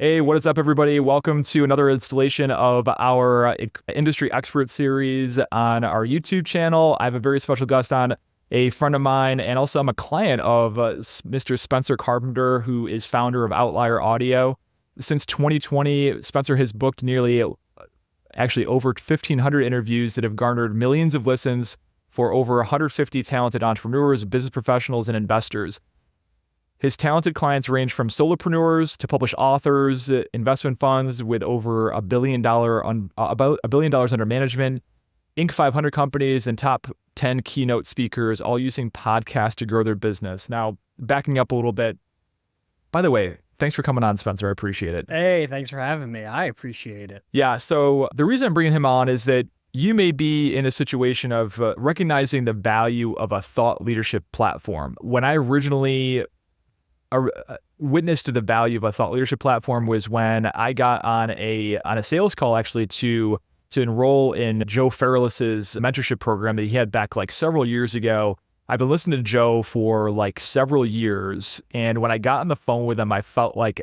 Hey, what is up, everybody? Welcome to another installation of our industry expert series on our YouTube channel. I have a very special guest on, a friend of mine, and also I'm a client of Mr. Spencer Carpenter, who is founder of Outlier Audio. Since 2020, Spencer has booked nearly, actually over 1,500 interviews that have garnered millions of listens for over 150 talented entrepreneurs, business professionals, and investors. His talented clients range from solopreneurs to published authors, investment funds with over about $1 billion under management, Inc. 500 companies, and top 10 keynote speakers, all using podcasts to grow their business. Now, backing up a little bit. By the way, thanks for coming on, Spencer. I appreciate it. Hey, thanks for having me. I appreciate it. Yeah. So the reason I'm bringing him on is that you may be in a situation of recognizing the value of a thought leadership platform. When I originally a witness to the value of a thought leadership platform was when I got on a sales call actually to enroll in Joe Fairless's mentorship program that he had back like several years ago. I've been listening to Joe for like several years, and when I got on the phone with him, I felt like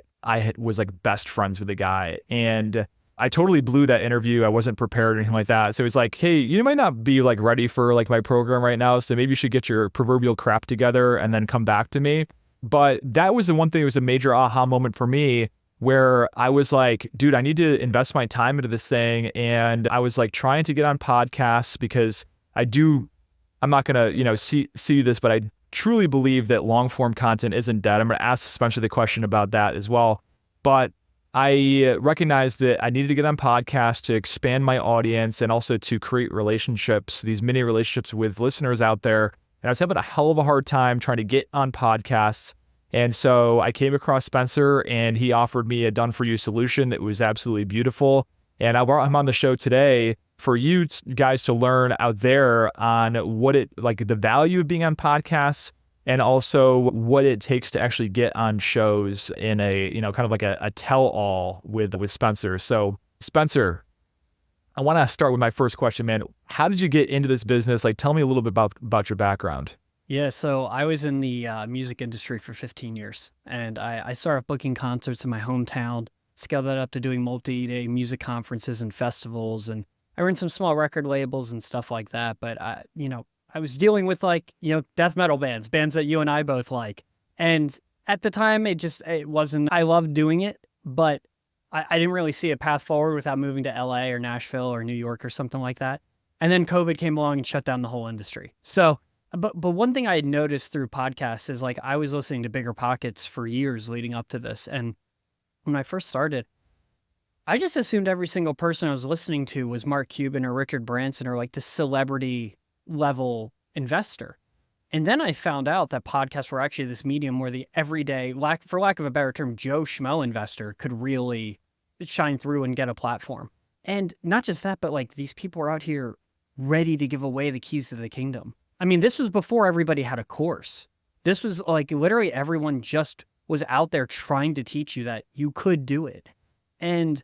was like best friends with the guy, and I totally blew that interview. I wasn't prepared or anything like that. So it was like, hey, you might not be like ready for like my program right now, so maybe you should get your proverbial crap together and then come back to me. But that was the one thing that was a major aha moment for me, where I was like, dude, I need to invest my time into this thing. And I was like trying to get on podcasts because I'm not going to, see this, but I truly believe that long form content isn't dead. I'm going to ask Spencer the question about that as well. But I recognized that I needed to get on podcasts to expand my audience and also to create relationships, these mini relationships with listeners out there. And I was having a hell of a hard time trying to get on podcasts. And so I came across Spencer, and he offered me a done-for-you solution that was absolutely beautiful. And I brought him on the show today for you guys to learn out there on the value of being on podcasts, and also what it takes to actually get on shows in a, kind of like a tell-all with Spencer. So Spencer, I want to start with my first question, man. How did you get into this business? Like, tell me a little bit about your background. Yeah, so I was in the music industry for 15 years, and I started booking concerts in my hometown, scaled that up to doing multi-day music conferences and festivals, and I ran some small record labels and stuff like that. But I was dealing with death metal bands that you and I both like, and at the time it wasn't. I loved doing it, but I didn't really see a path forward without moving to LA or Nashville or New York or something like that. And then COVID came along and shut down the whole industry. So, but one thing I had noticed through podcasts is like I was listening to Bigger Pockets for years leading up to this. And when I first started, I just assumed every single person I was listening to was Mark Cuban or Richard Branson or like the celebrity level investor. And then I found out that podcasts were actually this medium where the everyday, for lack of a better term, Joe Schmo investor could really shine through and get a platform. And not just that, but like these people are out here ready to give away the keys to the kingdom. I mean, this was before everybody had a course. This was like literally everyone just was out there trying to teach you that you could do it. And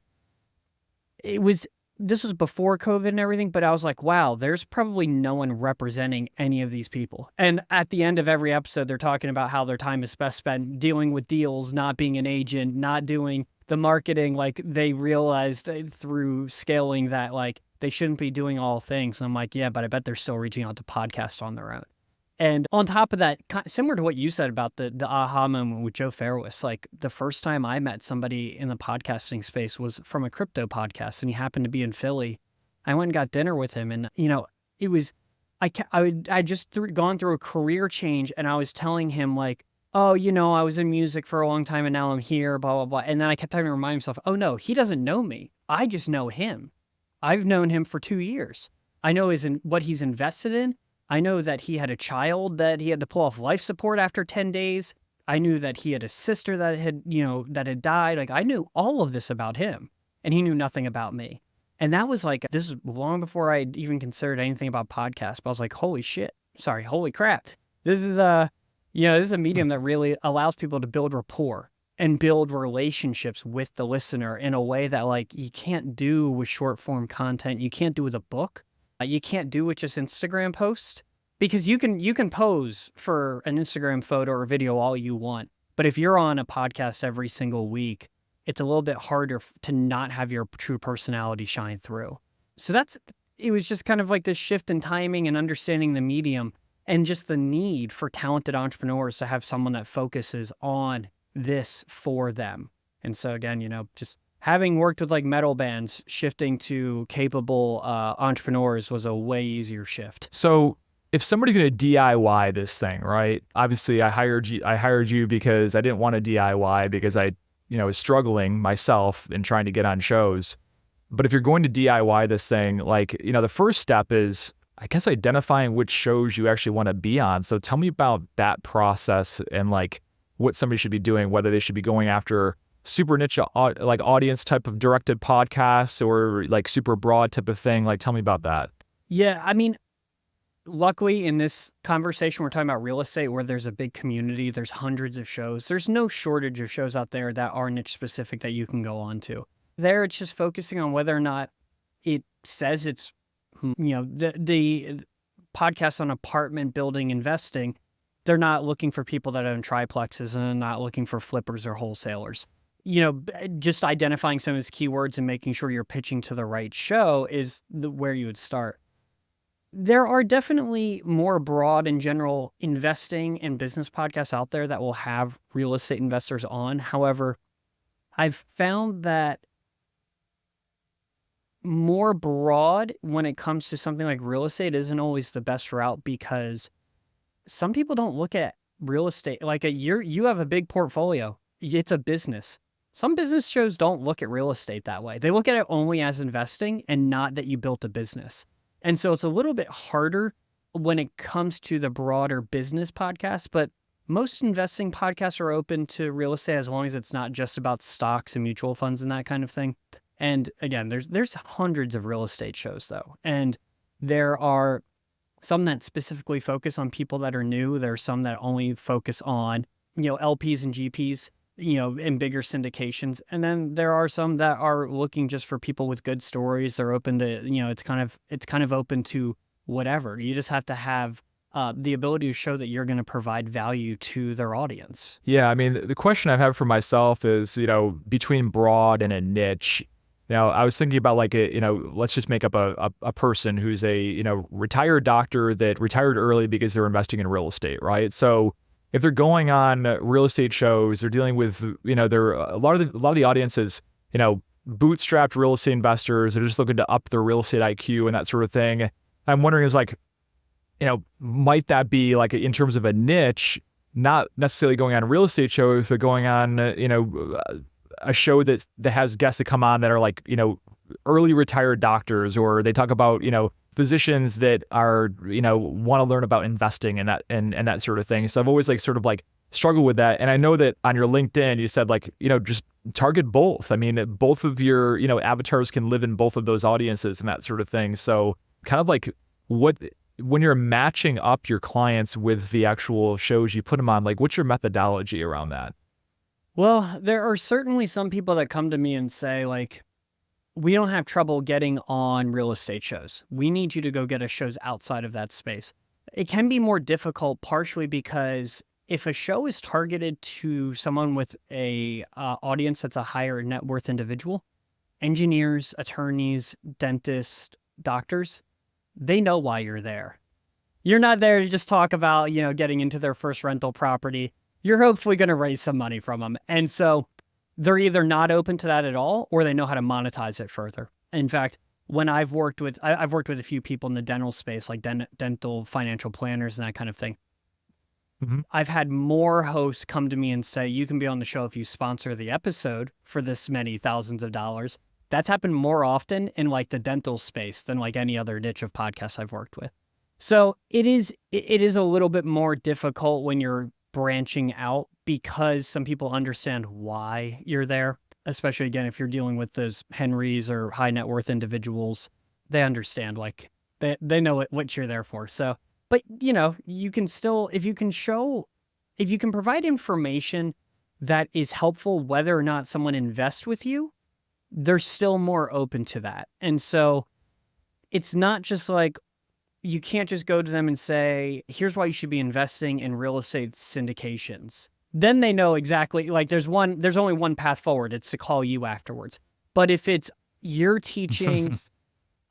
this was before COVID and everything, but I was like, wow, there's probably no one representing any of these people. And at the end of every episode, they're talking about how their time is best spent dealing with deals, not being an agent, not doing the marketing. Like they realized through scaling that like they shouldn't be doing all things. And I'm like, yeah, but I bet they're still reaching out to podcasts on their own. And on top of that, similar to what you said about the aha moment with Joe Fairless, like the first time I met somebody in the podcasting space was from a crypto podcast, and he happened to be in Philly. I went and got dinner with him, and it was I just gone through a career change, and I was telling him like, oh, I was in music for a long time, and now I'm here, blah blah blah. And then I kept having to remind myself, oh no, he doesn't know me. I just know him. I've known him for 2 years. I know what he's invested in. I know that he had a child that he had to pull off life support after 10 days. I knew that he had a sister that had died. Like I knew all of this about him, and he knew nothing about me. And that was like, this is long before I even considered anything about podcasts, but I was like, holy crap. This is a medium that really allows people to build rapport and build relationships with the listener in a way that like you can't do with short form content. You can't do with a book. You can't do with just Instagram posts, because you can pose for an Instagram photo or video all you want. But if you're on a podcast every single week, it's a little bit harder to not have your true personality shine through. So it was just kind of like this shift in timing and understanding the medium and just the need for talented entrepreneurs to have someone that focuses on this for them. And so again, just having worked with like metal bands, shifting to capable entrepreneurs was a way easier shift. So if somebody's going to DIY this thing, right? Obviously, I hired you because I didn't want to DIY because I, was struggling myself in trying to get on shows. But if you're going to DIY this thing, like, the first step is, I guess, identifying which shows you actually want to be on. So tell me about that process and like what somebody should be doing, whether they should be going after super niche, like audience type of directed podcasts or like super broad type of thing. Like, tell me about that. Yeah. I mean, luckily in this conversation, we're talking about real estate where there's a big community. There's hundreds of shows. There's no shortage of shows out there that are niche specific that you can go on to. There, it's just focusing on whether or not it says it's, the podcast on apartment building investing. They're not looking for people that own triplexes and they're not looking for flippers or wholesalers. Just identifying some of those keywords and making sure you're pitching to the right show is where you would start. There are definitely more broad and general investing and business podcasts out there that will have real estate investors on. However, I've found that more broad when it comes to something like real estate isn't always the best route because some people don't look at real estate like you have a big portfolio. It's a business. Some business shows don't look at real estate that way. They look at it only as investing and not that you built a business. And so it's a little bit harder when it comes to the broader business podcast, but most investing podcasts are open to real estate as long as it's not just about stocks and mutual funds and that kind of thing. And again, there's hundreds of real estate shows though. And there are some that specifically focus on people that are new. There are some that only focus on, LPs and GPs, in bigger syndications. And then there are some that are looking just for people with good stories. They're open to, it's kind of open to whatever. You just have to have the ability to show that you're going to provide value to their audience. Yeah. I mean, the question I've had for myself is, between broad and a niche. Now, I was thinking about like let's just make up a person who's a, retired doctor that retired early because they're investing in real estate, right? So if they're going on real estate shows, they're dealing with, they're a lot of the audiences, bootstrapped real estate investors. They're just looking to up their real estate IQ and that sort of thing. I'm wondering is like, might that be like in terms of a niche, not necessarily going on real estate shows, but going on, a show that has guests that come on that are like, early retired doctors, or they talk about, physicians that are, want to learn about investing and that sort of thing. So I've always like sort of like struggled with that. And I know that on your LinkedIn, you said like, just target both. I mean, both of your, avatars can live in both of those audiences and that sort of thing. So kind of like when you're matching up your clients with the actual shows you put them on, like what's your methodology around that? Well, there are certainly some people that come to me and say, like, we don't have trouble getting on real estate shows. We need you to go get us shows outside of that space. It can be more difficult partially because if a show is targeted to someone with a audience that's a higher net worth individual, engineers, attorneys, dentists, doctors, they know why you're there. You're not there to just talk about, getting into their first rental property. You're hopefully going to raise some money from them. And so they're either not open to that at all, or they know how to monetize it further. In fact, when I've worked with a few people in the dental space, like dental financial planners and that kind of thing. Mm-hmm. I've had more hosts come to me and say, you can be on the show if you sponsor the episode for this many thousands of dollars. That's happened more often in like the dental space than like any other niche of podcasts I've worked with. So it is a little bit more difficult when you're branching out because some people understand why you're there, especially again, if you're dealing with those Henrys or high net worth individuals, they understand, like they know what you're there for. So, but you can still, if you can provide information that is helpful, whether or not someone invests with you, they're still more open to that. And so it's not just like, you can't just go to them and say, here's why you should be investing in real estate syndications. then they know exactly, like there's only one path forward. It's to call you afterwards. But if it's you're teaching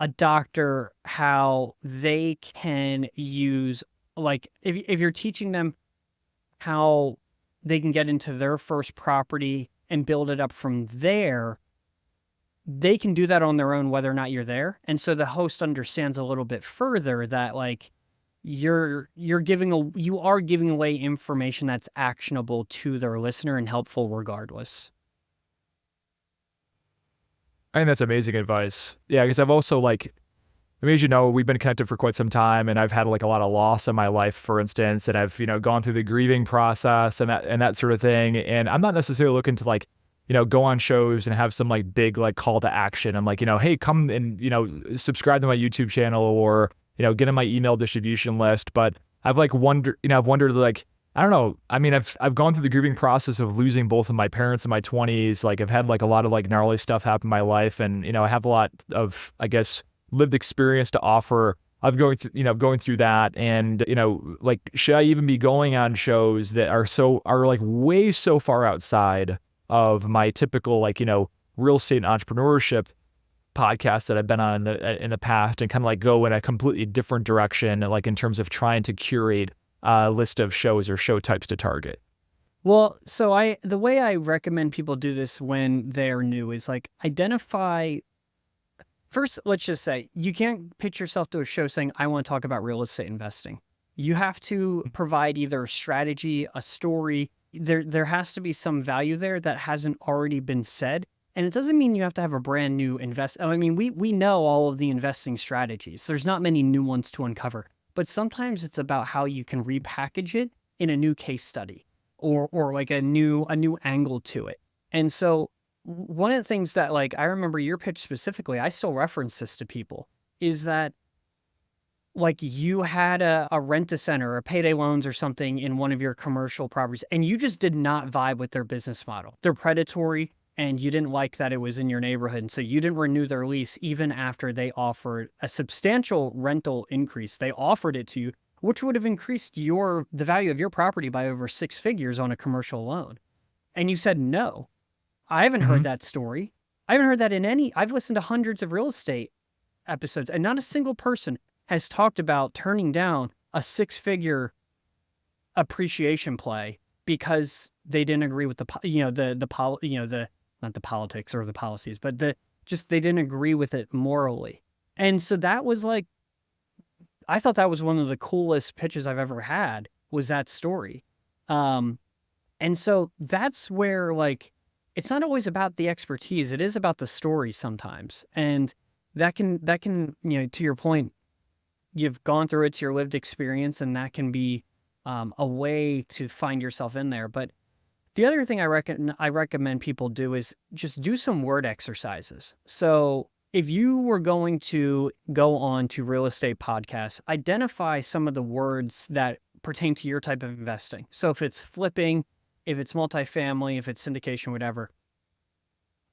a doctor how they can use, like if you're teaching them how they can get into their first property and build it up from there, they can do that on their own whether or not you're there. And so the host understands a little bit further that like you are giving away information that's actionable to their listener and helpful regardless. I think that's amazing advice. Yeah, because I've also like, I mean, as you know, we've been connected for quite some time, and I've had like a lot of loss in my life, for instance, and I've gone through the grieving process and that sort of thing. And I'm not necessarily looking to like go on shows and have some like big like call to action. I'm like, hey, come and subscribe to my YouTube channel or get on my email distribution list. But I've like I've wondered like, I don't know. I mean, I've gone through the grieving process of losing both of my parents in my 20s. Like I've had like a lot of like gnarly stuff happen in my life, and I have a lot of, I guess, lived experience to offer. I'm going through that, and like, should I even be going on shows that are like way so far outside of my typical like real estate and entrepreneurship podcasts that I've been on in the past, and kind of like go in a completely different direction, like in terms of trying to curate a list of shows or show types to target? Well, so the way I recommend people do this when they're new is like identify. First, let's just say you can't pitch yourself to a show saying, I want to talk about real estate investing. You have to provide either a strategy, a story. There has to be some value there that hasn't already been said. And it doesn't mean you have to have a brand new I mean, we know all of the investing strategies. There's not many new ones to uncover. But sometimes it's about how you can repackage it in a new case study or like a new angle to it. And so one of the things that like I remember your pitch specifically, I still reference this to people, is that like you had a rent-a-center or payday loans or something in one of your commercial properties, and you just did not vibe with their business model. They're predatory, and you didn't like that it was in your neighborhood. And so you didn't renew their lease even after they offered a substantial rental increase. They offered it to you, which would have increased the value of your property by over 6 figures on a commercial loan. And you said no. I haven't heard that story. I haven't heard that I've listened to hundreds of real estate episodes, and not a single person has talked about turning down a 6-figure appreciation play because they didn't agree with not the politics or the policies, but they didn't agree with it morally. And so that was like, I thought that was one of the coolest pitches I've ever had, was that story. And so that's where like, it's not always about the expertise. It is about the story sometimes. And that can, to your point, you've gone through it's your lived experience, and that can be a way to find yourself in there. But the other thing I recommend people do is just do some word exercises. So if you were going to go on to real estate podcasts, identify some of the words that pertain to your type of investing. So if it's flipping, if it's multifamily, if it's syndication, whatever,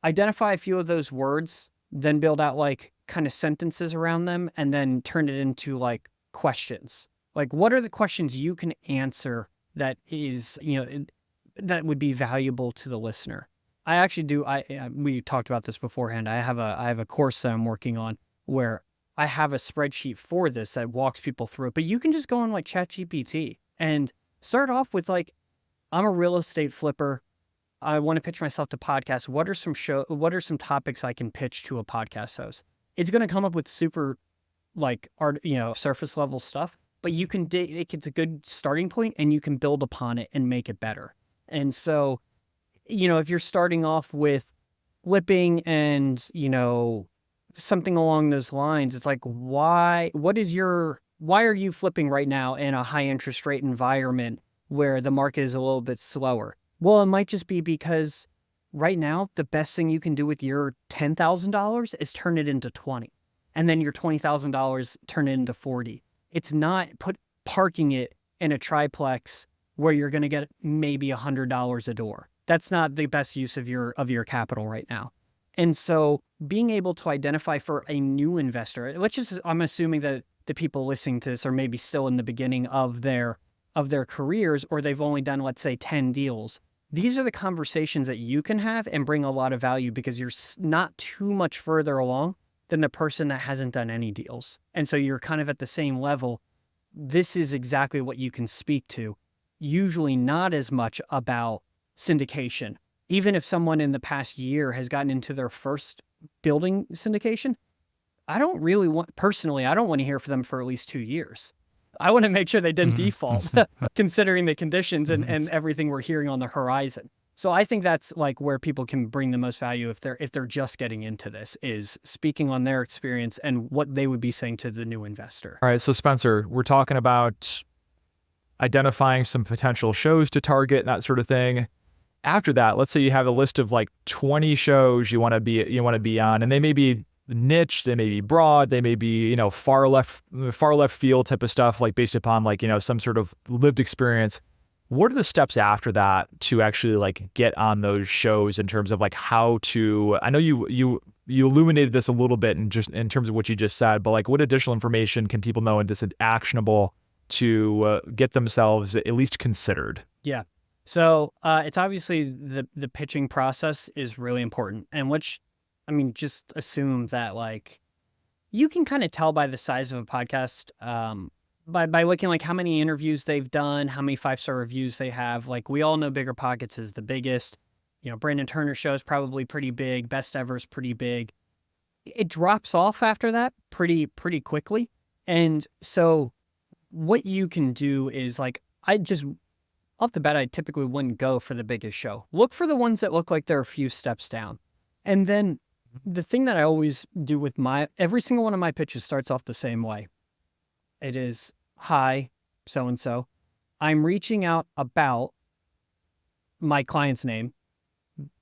identify a few of those words, then build out like kind of sentences around them, and then turn it into like questions. Like, what are the questions you can answer that is, that would be valuable to the listener? I actually do. We talked about this beforehand. I have a course that I'm working on where I have a spreadsheet for this that walks people through it. But you can just go on like ChatGPT and start off with like, I'm a real estate flipper. I want to pitch myself to podcasts. What are some topics I can pitch to a podcast host? It's going to come up with super like surface level stuff, but you can it's a good starting point, and you can build upon it and make it better. And so, if you're starting off with flipping and, something along those lines, it's like, why are you flipping right now in a high interest rate environment where the market is a little bit slower? Well, it might just be because right now, the best thing you can do with your $10,000 is turn it into 20, and then your $20,000 turn it into 40. It's not parking it in a triplex where you're going to get maybe $100 a door. That's not the best use of your capital right now. And so being able to identify for a new investor, I'm assuming that the people listening to this are maybe still in the beginning of their of their careers, or they've only done, let's say, 10 deals. These are the conversations that you can have and bring a lot of value because you're not too much further along than the person that hasn't done any deals. And so you're kind of at the same level. This is exactly what you can speak to. Usually not as much about syndication. Even if someone in the past year has gotten into their first building syndication, I don't want to hear from them for at least 2 years. I want to make sure they didn't default, considering the conditions and everything we're hearing on the horizon. So I think that's like where people can bring the most value if they're just getting into this, is speaking on their experience and what they would be saying to the new investor. All right, so Spencer, we're talking about identifying some potential shows to target and that sort of thing. After that, let's say you have a list of like 20 shows you want to be on, and they may be niche, they may be broad, they may be, far left field type of stuff, like based upon like, some sort of lived experience. What are the steps after that to actually like get on those shows in terms of like how to, I know you illuminated this a little bit in terms of what you just said, but like what additional information can people know and this is actionable to get themselves at least considered? Yeah. So it's obviously the pitching process is really important, and just assume that like you can kind of tell by the size of a podcast, by looking like how many interviews they've done, how many 5-star reviews they have. Like we all know BiggerPockets is the biggest. Brandon Turner's show is probably pretty big. Best Ever is pretty big. It drops off after that pretty quickly. And so what you can do is like, off the bat, I typically wouldn't go for the biggest show. Look for the ones that look like they're a few steps down. And then the thing that I always do with every single one of my pitches starts off the same way. It is, hi, so-and-so. I'm reaching out about my client's name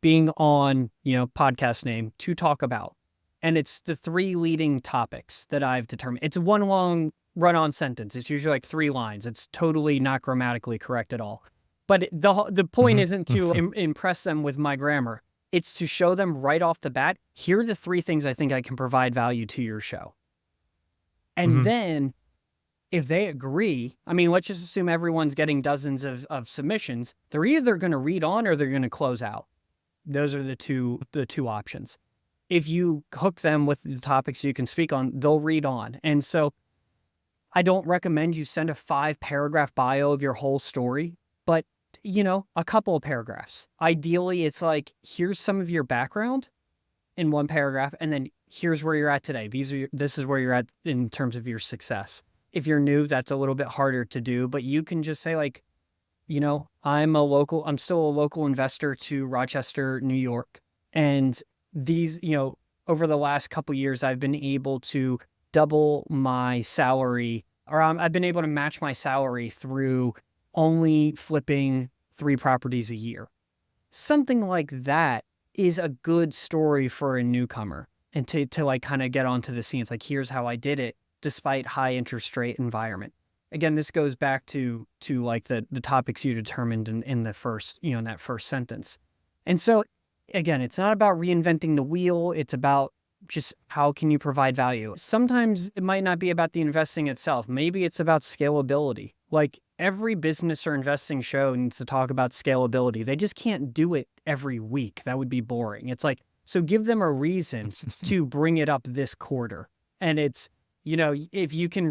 being on, podcast name to talk about. And it's the 3 leading topics that I've determined. It's one long run-on sentence. It's usually like 3 lines. It's totally not grammatically correct at all. But the point isn't to impress them with my grammar. It's to show them right off the bat, here are the 3 things I think I can provide value to your show. And then if they agree, let's just assume everyone's getting dozens of submissions. They're either going to read on or they're going to close out. Those are the two options. If you hook them with the topics you can speak on, they'll read on. And so I don't recommend you send a 5-paragraph bio of your whole story, but a couple of paragraphs. Ideally, it's like, here's some of your background in 1 paragraph, and then here's where you're at today. This is where you're at in terms of your success. If you're new, that's a little bit harder to do, but you can just say like, I'm still a local investor to Rochester, New York. And these, over the last couple of years, I've been able to double my salary, or I've been able to match my salary through only flipping 3 properties a year. Something like that is a good story for a newcomer, and to like kind of get onto the scene. It's like, here's how I did it despite high interest rate environment. Again, this goes back to like the topics you determined in the first, in that first sentence. And so again, it's not about reinventing the wheel. It's about just how can you provide value. Sometimes it might not be about the investing itself. Maybe it's about scalability. Like every business or investing show needs to talk about scalability. They just can't do it every week. That would be boring. It's like, so give them a reason to bring it up this quarter. And it's, if you can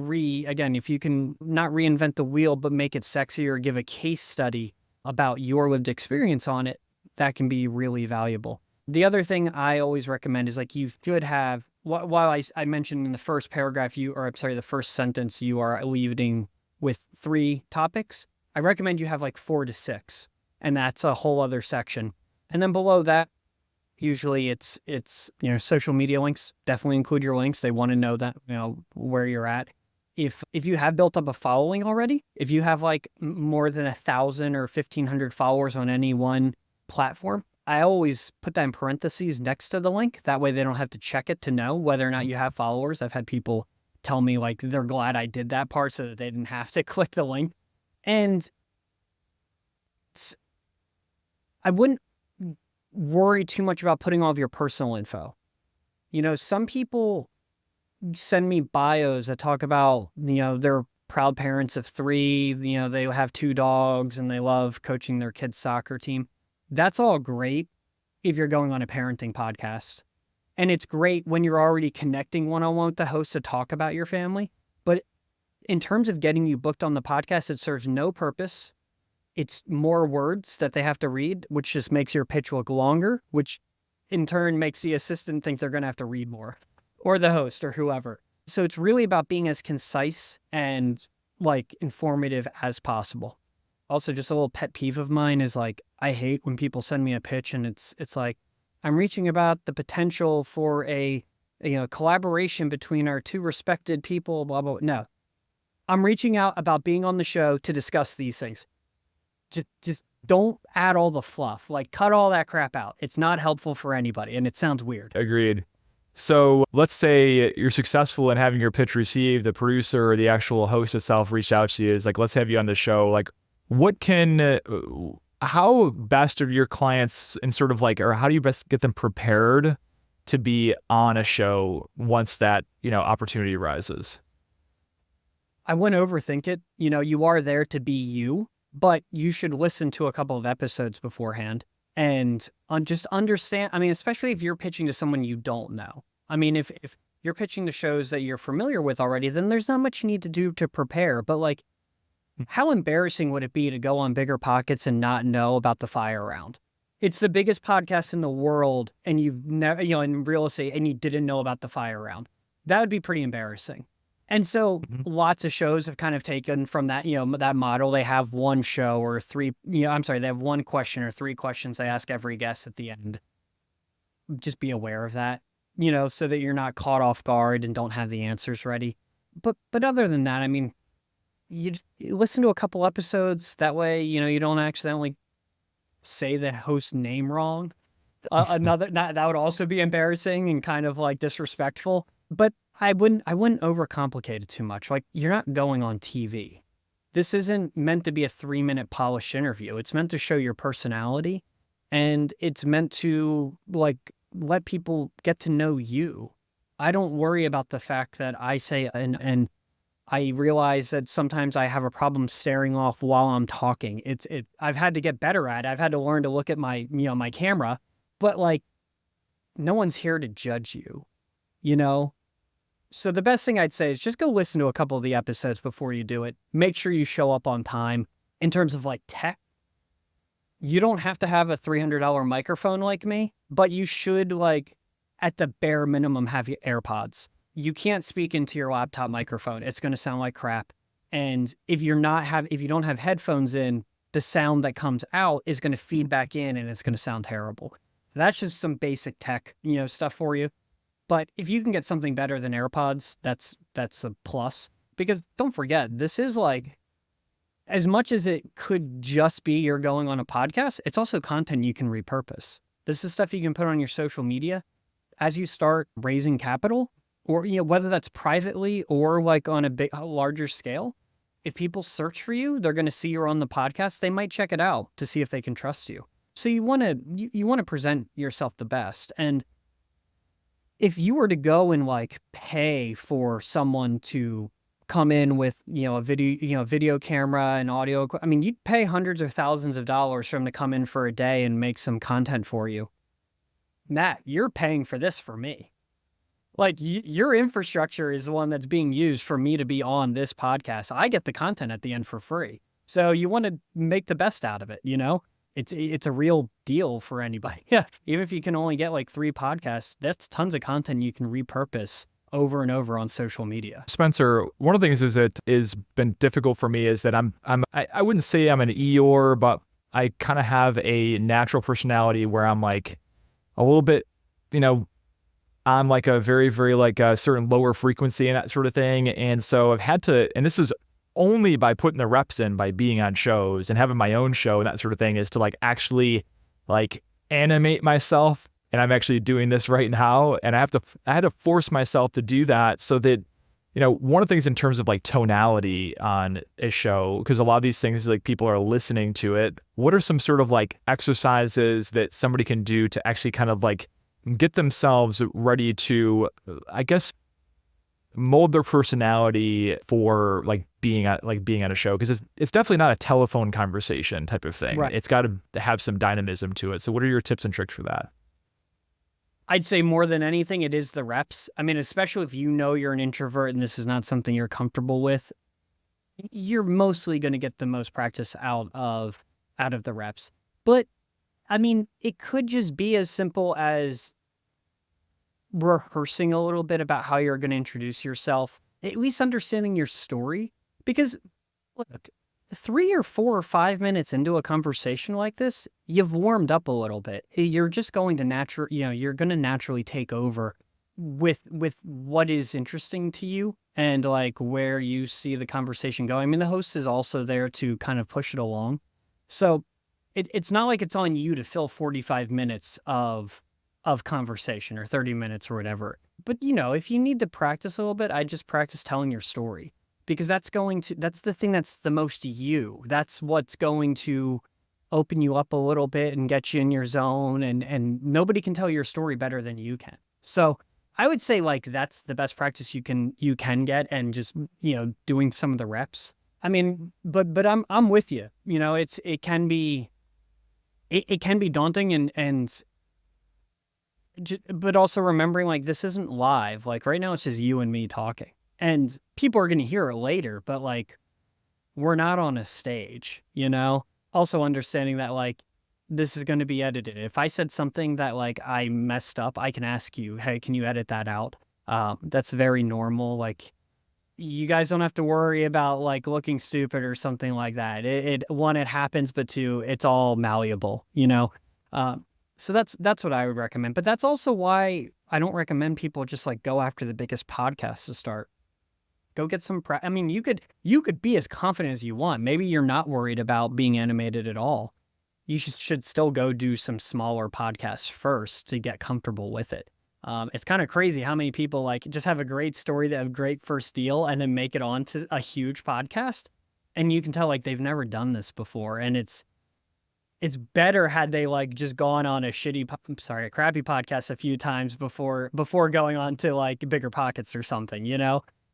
not reinvent the wheel, but make it sexy or give a case study about your lived experience on it, that can be really valuable. The other thing I always recommend is like, you should have, while I mentioned in the first paragraph, the first sentence, you are leading with 3 topics. I recommend you have like 4 to 6, and that's a whole other section. And then below that, usually it's social media links. Definitely include your links. They want to know that, where you're at. If you have built up a following already, if you have like more than 1,000 or 1,500 followers on any one platform, I always put that in parentheses next to the link. That way they don't have to check it to know whether or not you have followers. I've had people tell me like they're glad I did that part so that they didn't have to click the link. And I wouldn't worry too much about putting all of your personal info. Some people send me bios that talk about, their proud parents of 3, they have 2 dogs and they love coaching their kids' soccer team. That's all great if you're going on a parenting podcast. And it's great when you're already connecting one-on-one with the host to talk about your family. But in terms of getting you booked on the podcast, it serves no purpose. It's more words that they have to read, which just makes your pitch look longer, which in turn makes the assistant think they're going to have to read more, or the host or whoever. So it's really about being as concise and like informative as possible. Also, just a little pet peeve of mine is like, I hate when people send me a pitch and it's like, I'm reaching about the potential for a collaboration between our 2 respected people, blah, blah. No, I'm reaching out about being on the show to discuss these things. Just don't add all the fluff. Like, cut all that crap out. It's not helpful for anybody, and it sounds weird. Agreed. So let's say you're successful in having your pitch received, the producer or the actual host itself reached out to you, is like, let's have you on the show. Like, how best are your clients and sort of like, or how do you best get them prepared to be on a show once that, opportunity arises? I wouldn't overthink it. You are there to be you, but you should listen to a couple of episodes beforehand and just understand. I mean, especially if you're pitching to someone you don't know. I mean, if you're pitching to shows that you're familiar with already, then there's not much you need to do to prepare. But like, how embarrassing would it be to go on Bigger Pockets and not know about the fire round? It's the biggest podcast in the world, and you've never, in real estate, and you didn't know about the fire round. That would be pretty embarrassing. And so lots of shows have kind of taken from that, that model. They have one show or 3, they have one question or 3 questions they ask every guest at the end. Just be aware of that, so that you're not caught off guard and don't have the answers ready. But other than that, I mean, you listen to a couple episodes. That way, you don't accidentally say the host's name wrong. That would also be embarrassing and kind of like disrespectful. But I wouldn't overcomplicate it too much. Like, you're not going on TV. This isn't meant to be a 3-minute polished interview. It's meant to show your personality, and it's meant to like let people get to know you. I don't worry about the fact that I say and I realize that sometimes I have a problem staring off while I'm talking. I've had to get better at it. I've had to learn to look at my, my camera, but like, no one's here to judge you, So the best thing I'd say is just go listen to a couple of the episodes before you do it. Make sure you show up on time. In terms of like tech, you don't have to have a $300 microphone like me, but you should, like, at the bare minimum, have your AirPods. You can't speak into your laptop microphone. It's going to sound like crap. And if you don't have headphones in, the sound that comes out is going to feed back in and it's going to sound terrible. That's just some basic tech, stuff for you. But if you can get something better than AirPods, that's a plus. Because don't forget, this is like, as much as it could just be you're going on a podcast, it's also content you can repurpose. This is stuff you can put on your social media as you start raising capital, or whether that's privately or like on a larger scale. If people search for you, they're going to see you're on the podcast. They might check it out to see if they can trust you. So you want to present yourself the best. And if you were to go and like pay for someone to come in with, a video camera and audio, I mean, you'd pay hundreds or thousands of dollars for them to come in for a day and make some content for you. Matt, you're paying for this for me. Like, your infrastructure is the one that's being used for me to be on this podcast. I get the content at the end for free. So you want to make the best out of it, It's a real deal for anybody. Yeah. Even if you can only get like 3 podcasts, that's tons of content you can repurpose over and over on social media. Spencer, one of the things is that has been difficult for me is that I wouldn't say I'm an Eeyore, but I kind of have a natural personality where I'm like a little bit, I'm like a very, very like a certain lower frequency and that sort of thing. And so I've had to, and this is only by putting the reps in, by being on shows and having my own show and that sort of thing, is to like actually like animate myself. And I'm actually doing this right now. And I had to force myself to do that so that, one of the things in terms of like tonality on a show, because a lot of these things, like people are listening to it. What are some sort of like exercises that somebody can do to actually kind of like get themselves ready to, I guess, mold their personality for like being at a show, because it's definitely not a telephone conversation type of thing. Right. It's got to have some dynamism to it. So what are your tips and tricks for that? I'd say more than anything, it is the reps. I mean, especially if you know you're an introvert and this is not something you're comfortable with, you're mostly going to get the most practice out of the reps. But I mean, it could just be as simple as rehearsing a little bit about how you're going to introduce yourself, at least understanding your story. Because look, 3 or 4 or 5 minutes into a conversation like this, you've warmed up a little bit. You're just going to you're going to naturally take over with what is interesting to you and like where you see the conversation go. I mean, the host is also there to kind of push it along. So it's not like it's on you to fill 45 minutes of conversation or 30 minutes or whatever. But if you need to practice a little bit, I just practice telling your story, because that's the thing that's the most you. That's what's going to open you up a little bit and get you in your zone, and nobody can tell your story better than you can. So I would say like that's the best practice you can get, and just doing some of the reps. I mean, but I'm with you. It can be daunting, but also remembering like this isn't live. Like right now it's just you and me talking, and people are going to hear it later, but like we're not on a stage, Also understanding that like this is going to be edited. If I said something that like I messed up, I can ask you, hey, can you edit that out? That's very normal. Like you guys don't have to worry about like looking stupid or something like that. One, it happens, but two, it's all malleable, So that's what I would recommend. But that's also why I don't recommend people just like go after the biggest podcasts to start. Go get some I mean, you could be as confident as you want. Maybe you're not worried about being animated at all. You should still go do some smaller podcasts first to get comfortable with it. It's kind of crazy how many people like just have a great story, that have a great first deal, and then make it onto a huge podcast. And you can tell like they've never done this before. And it's better had they like just gone on a crappy podcast a few times before going on to like Bigger Pockets or something,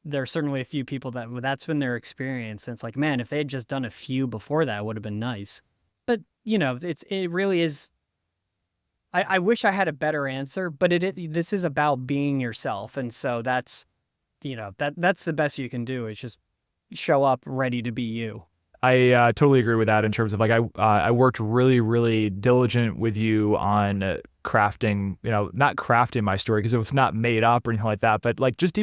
There are certainly a few people that's been their experience. And it's like, man, if they had just done a few before that, it would have been nice. But, it really is. I wish I had a better answer, but this is about being yourself. And so that's the best you can do, is just show up ready to be you. I totally agree with that in terms of like I worked really, really diligent with you on crafting, not crafting my story because it was not made up or anything like that, but like just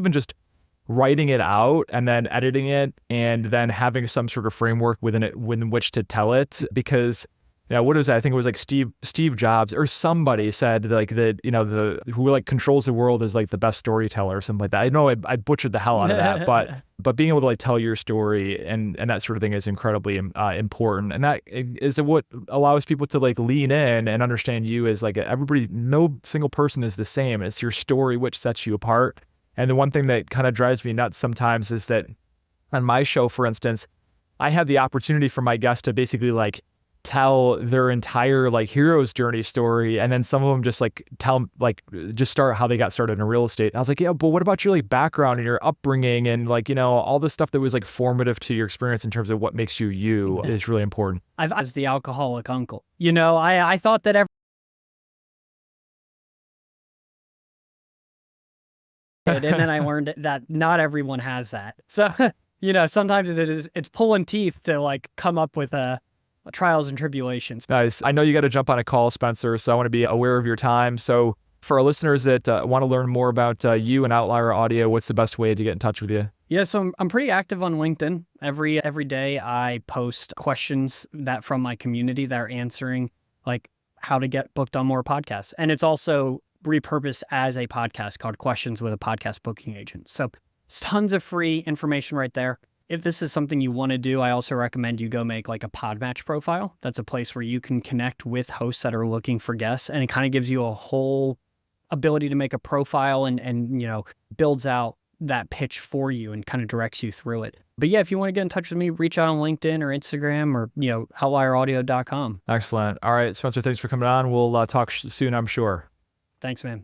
writing it out and then editing it and then having some sort of framework within which to tell it. Because what was that? I think it was like Steve Jobs or somebody said like that, who like controls the world is like the best storyteller or something like that. I know I butchered the hell out of that, but being able to like tell your story and that sort of thing is incredibly important. And that is what allows people to like lean in and understand you as like everybody, no single person is the same. It's your story which sets you apart. And the one thing that kind of drives me nuts sometimes is that on my show, for instance, I had the opportunity for my guests to basically like tell their entire like hero's journey story, and then some of them just like just start how they got started in real estate. And I was like, yeah, but what about your like background and your upbringing and like all the stuff that was like formative to your experience in terms of what makes you is really important. I was the alcoholic uncle. I thought that and then I learned that not everyone has that. So sometimes it's pulling teeth to like come up with trials and tribulations. Nice. I know you got to jump on a call, Spencer, so I want to be aware of your time. So for our listeners that want to learn more about you and Outlier Audio, what's the best way to get in touch with you? Yeah, so I'm pretty active on LinkedIn. Every day I post questions from my community that are answering like how to get booked on more podcasts. And it's also repurposed as a podcast called Questions with a Podcast Booking Agent. So it's tons of free information right there. If this is something you want to do, I also recommend you go make like a Podmatch profile. That's a place where you can connect with hosts that are looking for guests, and it kind of gives you a whole ability to make a profile and builds out that pitch for you and kind of directs you through it. But yeah, if you want to get in touch with me, reach out on LinkedIn or Instagram or outlieraudio.com. Excellent. All right, Spencer, thanks for coming on. We'll talk soon, I'm sure. Thanks, man.